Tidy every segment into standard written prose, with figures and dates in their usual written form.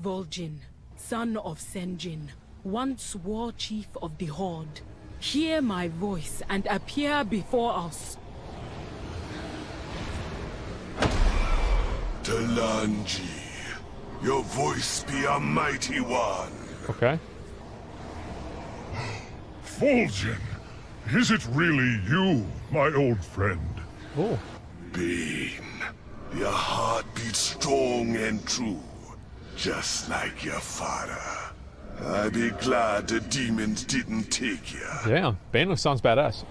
Vol'jin, son of Sen'jin, once war chief of the Horde, hear my voice and appear before us. Talanji, your voice be a mighty one. Okay. Vol'jin, is it really you, my old friend? Oh. Bane, your heart beats strong and true, just like your father. I be glad the demons didn't take you. Damn, Bane sounds badass.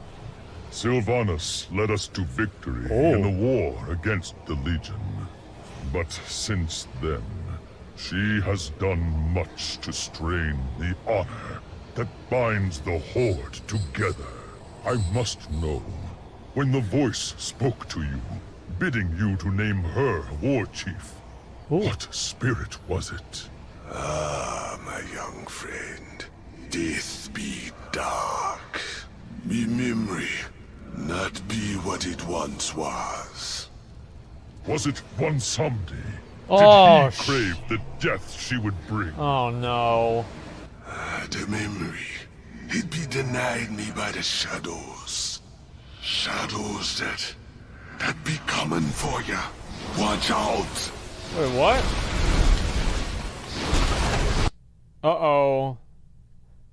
Sylvanas led us to victory in the war against the Legion. But since then, she has done much to strain the honor that binds the Horde together. I must know, when the voice spoke to you, bidding you to name her war chief, what spirit was it? Ah, my young friend, death be dark. Me memory not be what it once was. Was it one someday? Oh, Did he crave the death she would bring? Oh no. The memory, it be denied me by the shadows. Shadows that be coming for ya. Watch out! Wait, what? Uh-oh.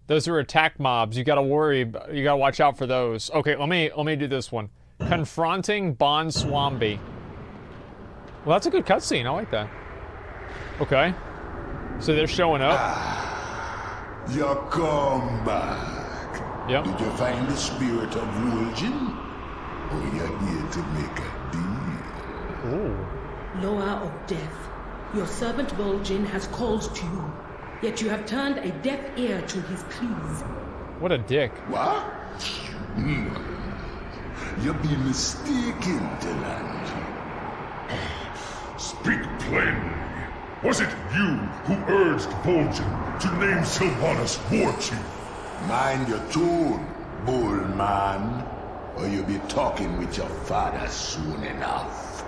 Those are attack mobs. You gotta worry. You gotta watch out for those. Okay, let me do this one. Confronting Bon Swambi. Well, that's a good cutscene. I like that. Okay. So they're showing up. You come back. Yep. Did you find the spirit of Vol'jin? Or you're here to make a deal? Ooh. Loa of Death, your servant Vol'jin has called to you, yet you have turned a deaf ear to his pleas. What a dick. What? You've been mistaken, Talanji. Speak plainly. Was it you who urged Vol'jin to name Sylvanas war chief? Mind your tone, bull man, or you'll be talking with your father soon enough.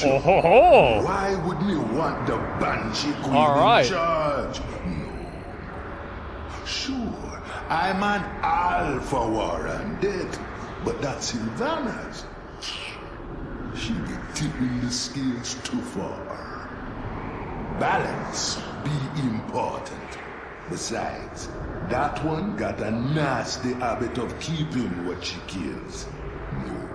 Oh ho ho! Why wouldn't you want the Banshee Queen Alright. in charge? No. Sure, I'm an alpha warrior, dead, but that's Sylvanas. She be tipping the scales too far. Balance be important. Besides, that one got a nasty habit of keeping what she kills. No,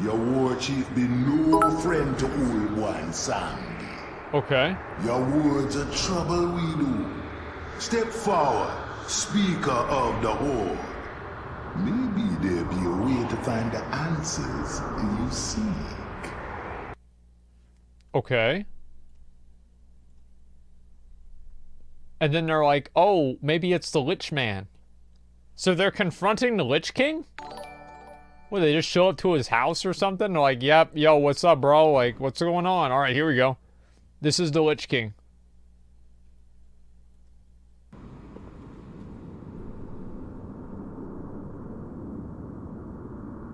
your war chief be no friend to old one Sandy. Okay. Your words are trouble we do. Step forward, speaker of the Horde. Maybe there'll be a way to find the answers you seek. Okay. And then they're like, oh, maybe it's the Lich Man. So they're confronting the Lich King? Well, they just show up to his house or something? They're like, yep, yo, what's up, bro? Like, what's going on? All right, here we go. This is the Lich King.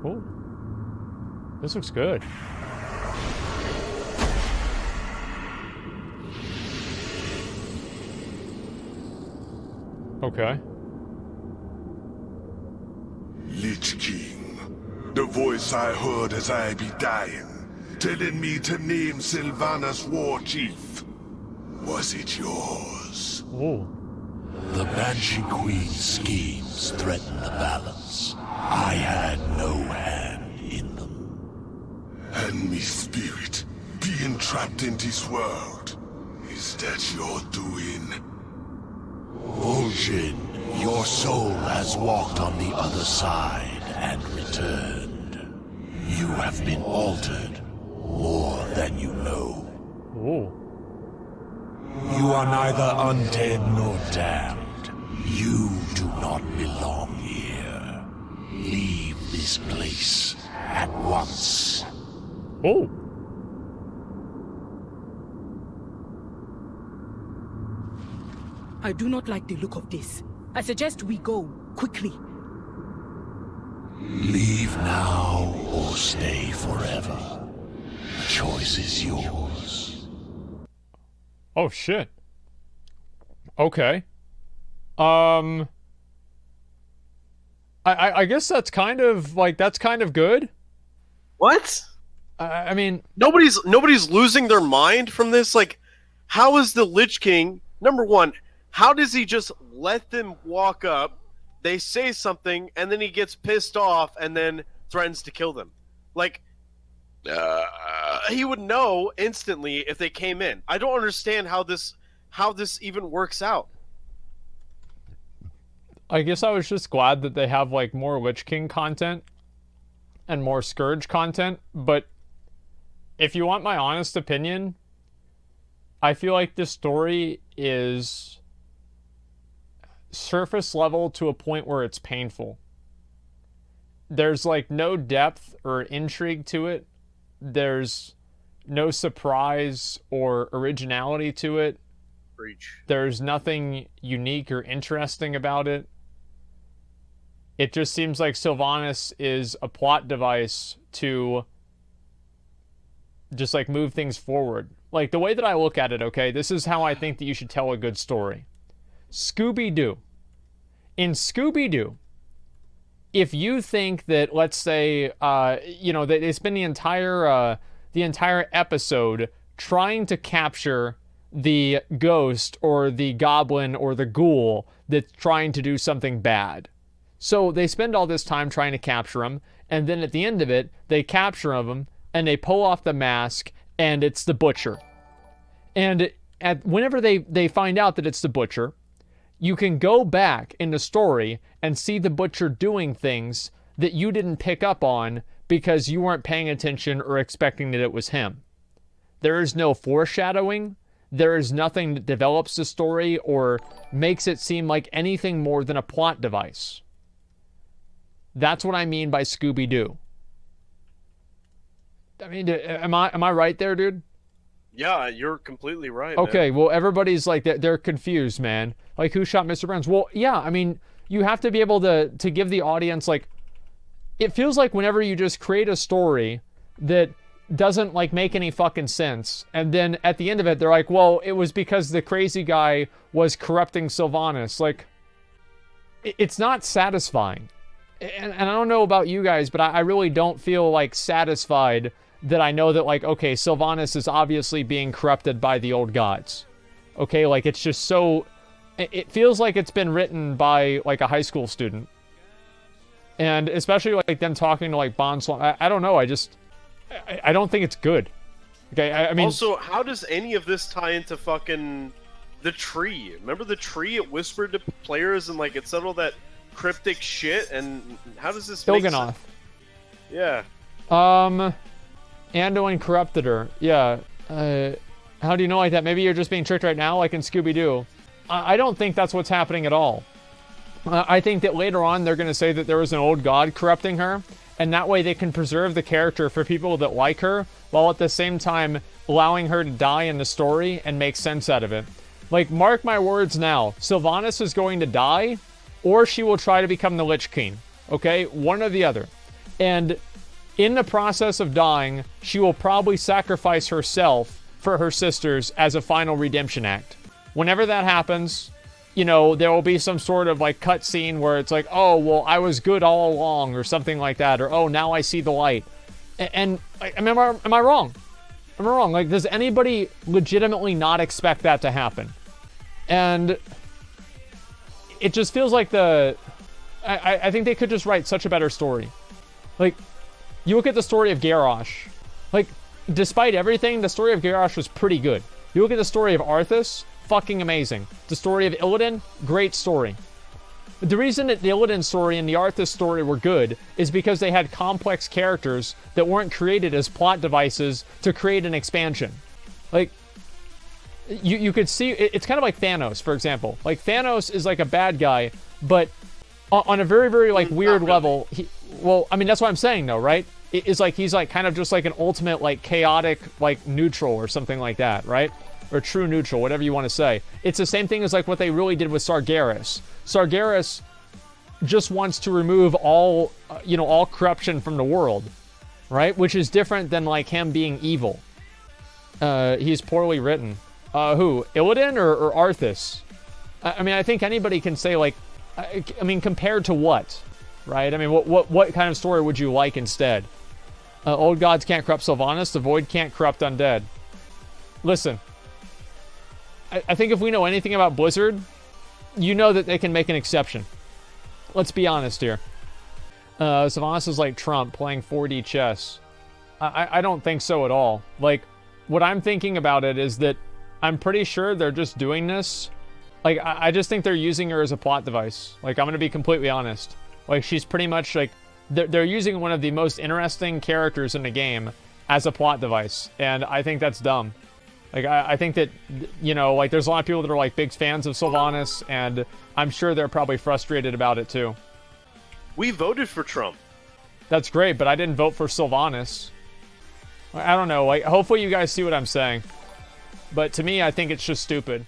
Oh. This looks good. Okay. Lich King, the voice I heard as I be dying, telling me to name Sylvanas war chief. Was it yours? Oh. The Banshee Queen's schemes threaten the balance. I had no hand in them. And me spirit, being trapped in this world, is that your doing? Vol'jin, your soul has walked on the other side and returned. You have been altered more than you know. Oh. You are neither undead nor damned. You do not belong here. Leave this place at once. Oh. I do not like the look of this. I suggest we go, quickly. Leave now or stay forever. The choice is yours. Oh, shit. Okay. I guess that's kind of good. What? I mean, Nobody's losing their mind from this. Like, how is the Lich King, number one, how does he just let them walk up, they say something, and then he gets pissed off and then threatens to kill them? Like, he would know instantly if they came in. I don't understand how this even works out. I guess I was just glad that they have like more Lich King content and more Scourge content, but if you want my honest opinion, I feel like this story is surface level to a point where it's painful. There's like no depth or intrigue to it. There's no surprise or originality to it. Preach. There's nothing unique or interesting about it. It just seems like Sylvanas is a plot device to just like move things forward. Like the way that I look at it, okay, this is how I think that you should tell a good story. Scooby-Doo. In Scooby-Doo, if you think that, let's say, that they spend the entire episode trying to capture the ghost or the goblin or the ghoul that's trying to do something bad. So they spend all this time trying to capture him, and then at the end of it, they capture him, and they pull off the mask, and it's the Butcher. And whenever they find out that it's the Butcher, you can go back in the story and see the Butcher doing things that you didn't pick up on because you weren't paying attention or expecting that it was him. There is no foreshadowing. There is nothing that develops the story or makes it seem like anything more than a plot device. That's what I mean by Scooby-Doo. I mean, am I right there, dude? Yeah, you're completely right. Okay, man. well, everybody's like, they're confused, man. Like, who shot Mr. Burns? Well, yeah, I mean, you have to be able to give the audience, like, it feels like whenever you just create a story that doesn't, like, make any fucking sense, and then at the end of it, they're like, well, it was because the crazy guy was corrupting Sylvanas. Like, it's not satisfying. And I don't know about you guys, but I really don't feel, like, satisfied that I know that, like, okay, Sylvanas is obviously being corrupted by the old gods. Okay, like, it's just so... It feels like it's been written by, like, a high school student. And especially, like, them talking to, like, Bonswan. I don't know, I don't think it's good. Okay, I mean... Also, how does any of this tie into fucking... the tree? Remember the tree? It whispered to players and, like, it said all that cryptic shit, and how does this make sense? Yeah. Anduin corrupted her. Yeah. How do you know like that? Maybe you're just being tricked right now, like in Scooby-Doo. I don't think that's what's happening at all. I think that later on they're going to say that there was an old god corrupting her, and that way they can preserve the character for people that like her, while at the same time allowing her to die in the story and make sense out of it. Like, mark my words now, Sylvanas is going to die, or she will try to become the Lich King. Okay? One or the other. And in the process of dying, she will probably sacrifice herself for her sisters as a final redemption act. Whenever that happens, you know, there will be some sort of like cutscene where it's like, oh, well, I was good all along, or something like that, or oh, now I see the light. And am I wrong? Am I wrong? Like, does anybody legitimately not expect that to happen? And it just feels like I think they could just write such a better story. Like, you look at the story of Garrosh. Like, despite everything, the story of Garrosh was pretty good. You look at the story of Arthas, fucking amazing. The story of Illidan, great story. But the reason that the Illidan story and the Arthas story were good is because they had complex characters that weren't created as plot devices to create an expansion. Like, you could see, it's kind of like Thanos, for example. Like, Thanos is like a bad guy, but on a very, very, like, weird level, well, I mean, that's what I'm saying, though, right? It's like, he's, like, kind of just, like, an ultimate, like, chaotic, like, neutral or something like that, right? Or true neutral, whatever you want to say. It's the same thing as, like, what they really did with Sargeras. Sargeras just wants to remove all, all corruption from the world, right? Which is different than, like, him being evil. He's poorly written. Who? Illidan or Arthas? I mean, I think anybody can say, like, I mean, compared to what, right? I mean, what kind of story would you like instead? Old gods can't corrupt Sylvanas, the void can't corrupt undead. Listen, I think if we know anything about Blizzard, you know that they can make an exception. Let's be honest here. Sylvanas is like Trump playing 4D chess. I don't think so at all. Like, what I'm thinking about it is that I'm pretty sure they're just doing this. Like, I just think they're using her as a plot device. Like, I'm going to be completely honest. Like, she's pretty much, like, they're using one of the most interesting characters in the game as a plot device. And I think that's dumb. Like, I think that, you know, like, there's a lot of people that are, like, big fans of Sylvanas, and I'm sure they're probably frustrated about it, too. We voted for Trump. That's great, but I didn't vote for Sylvanas. I don't know. Like, hopefully you guys see what I'm saying. But to me, I think it's just stupid.